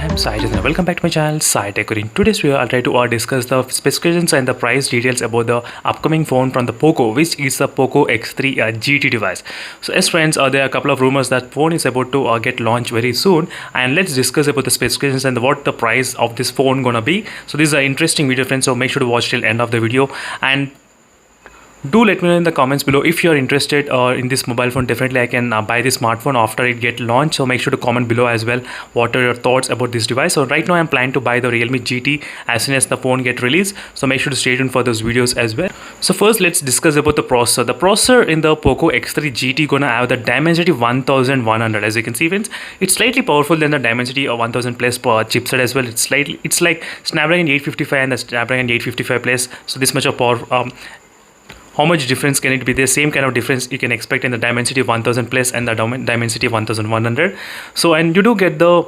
I'm Sai and welcome back to my channel Sai Tech. In today's video, I'll try to discuss the specifications and the price details about the upcoming phone from the Poco, which is the Poco X3 GT device. So as friends, there are a couple of rumors that phone is about to get launched very soon, and let's discuss about the specifications and what the price of this phone gonna be. So this is an interesting video, friends, so make sure to watch till end of the video, and do let me know in the comments below if you're interested in this mobile phone. Definitely I can buy this smartphone after it get launched, so make sure to comment below as well what are your thoughts about this device. So right now I'm planning to buy the Realme GT as soon as the phone get released, so make sure to stay tuned for those videos as well. So first let's discuss about the processor. The processor in the Poco X3 GT gonna have the Dimensity 1100. As you can see, friends, it's slightly powerful than the Dimensity 1000 plus per chipset as well. It's like Snapdragon 855 and the Snapdragon 855 plus, so this much of power. How much difference can it be? The same kind of difference you can expect in the Dimensity 1000 plus and the Dimensity 1100. So, and you do get the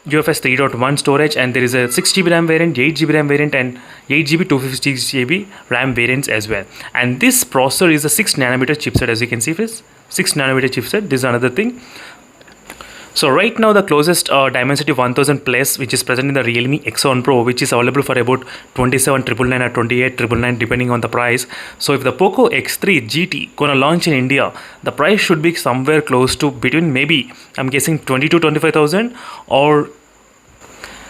UFS 3.1 storage, and there is a 6GB RAM variant, 8GB RAM variant, and 8GB 256GB RAM variants as well. And this processor is a 6nm chipset, as you can see, this 6nm chipset. This is another thing. So right now the closest Dimensity 1000 plus which is present in the Realme X1 Pro, which is available for about 27,999 or 28,999 depending on the price. So if the Poco X3 GT gonna launch in India, the price should be somewhere close to between, maybe I'm guessing, 20,000 to 25,000, or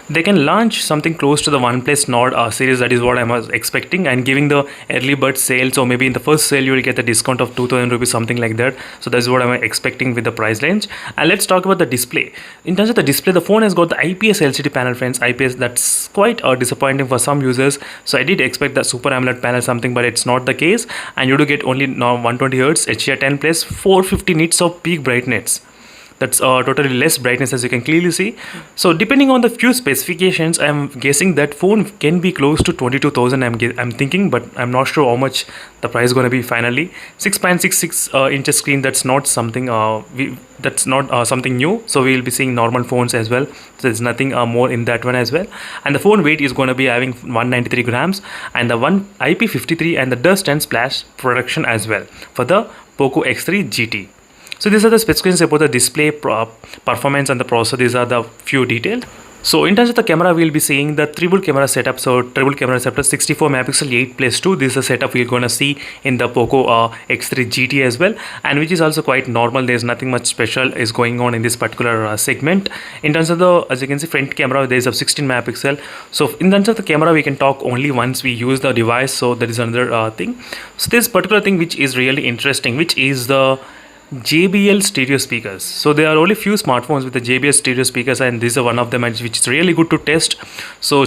they can launch something close to the OnePlus Nord series. That is what I was expecting, and giving the early bird sale, so maybe in the first sale you will get the discount of 2,000 rupees, something like that. So that's what I'm expecting with the price range. And let's talk about the display. In terms of the display, the phone has got the IPS LCD panel, friends. IPS, that's quite disappointing for some users. So I did expect the Super AMOLED panel something, but it's not the case, and you do get only now 120 Hz HDR10 plus 450 nits of peak brightness. That's totally less brightness, as you can clearly see. So depending on the few specifications, I'm guessing that phone can be close to 22,000. I'm thinking, but I'm not sure how much the price is going to be finally. 6.66 inch screen. That's not something something new. So we'll be seeing normal phones as well. So there's nothing more in that one as well. And the phone weight is going to be having 193 grams, and the one IP53 and the dust and splash protection as well for the Poco X3 GT. So these are the specifications about the display performance and the processor. These are the few details. So in terms of the camera, we'll be seeing the triple camera setup. So triple camera setup, 64 megapixel 8+2. This is a setup we're gonna see in the Poco X3 GT as well, and which is also quite normal. There's nothing much special is going on in this particular segment. In terms of the, as you can see, front camera, there's a 16 megapixel. So in terms of the camera, we can talk only once we use the device. So that is another thing. So this particular thing which is really interesting, which is the JBL stereo speakers. So there are only few smartphones with the JBL stereo speakers, and this is one of them which is really good to test. So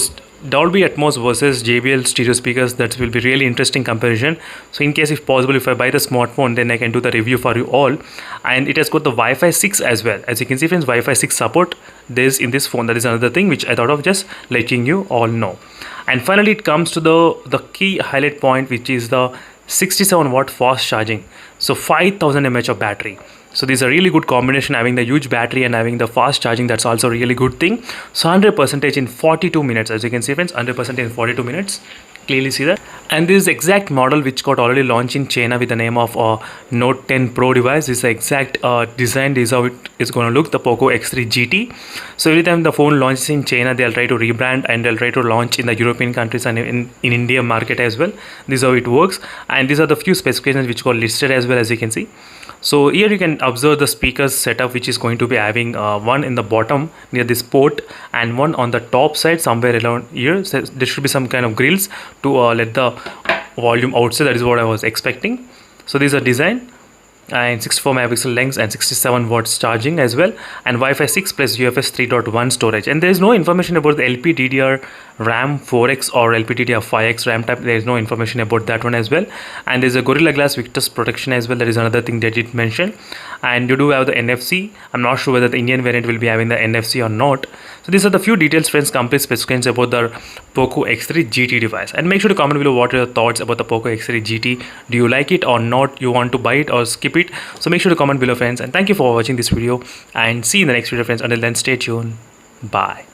Dolby Atmos versus JBL stereo speakers, that will be really interesting comparison. So in case if possible, if I buy the smartphone, then I can do the review for you all. And it has got the Wi-Fi 6 as well. As you can see, friends, Wi-Fi 6 support this in this phone. That is another thing which I thought of just letting you all know. And finally it comes to the key highlight point, which is the 67 watt fast charging. So 5000 mAh of battery. So this is a really good combination, having the huge battery and having the fast charging. That's also a really good thing. So 100% in 42 minutes, as you can see, friends, 100% in 42 minutes. Clearly see that. And this is exact model which got already launched in China with the name of Note 10 Pro device. This is the exact design. This is how it is going to look, the Poco X3 GT. So every time the phone launches in China, they'll try to rebrand and they'll try to launch in the European countries and in India market as well. This is how it works. And these are the few specifications which got listed as well, as you can see. So here you can observe the speakers setup, which is going to be having one in the bottom near this port and one on the top side somewhere around here. So there should be some kind of grills to let the volume outside. That is what I was expecting. So these are design, and 64 megapixel length and 67 watts charging as well, and Wi-Fi 6 plus UFS 3.1 storage. And there is no information about the LPDDR RAM 4X or LPDDR 5X RAM type. There is no information about that one as well. And there's a Gorilla Glass Victus protection as well. That is another thing they did mention. And you do have the NFC. I'm not sure whether the Indian variant will be having the NFC or not. So these are the few details, friends, complete specifications about the Poco X3 GT device. And make sure to comment below what are your thoughts about the Poco X3 GT. Do you like it or not? You want to buy it or skip it? So make sure to comment below, friends. And thank you for watching this video, and see you in the next video, friends. Until then, stay tuned. Bye.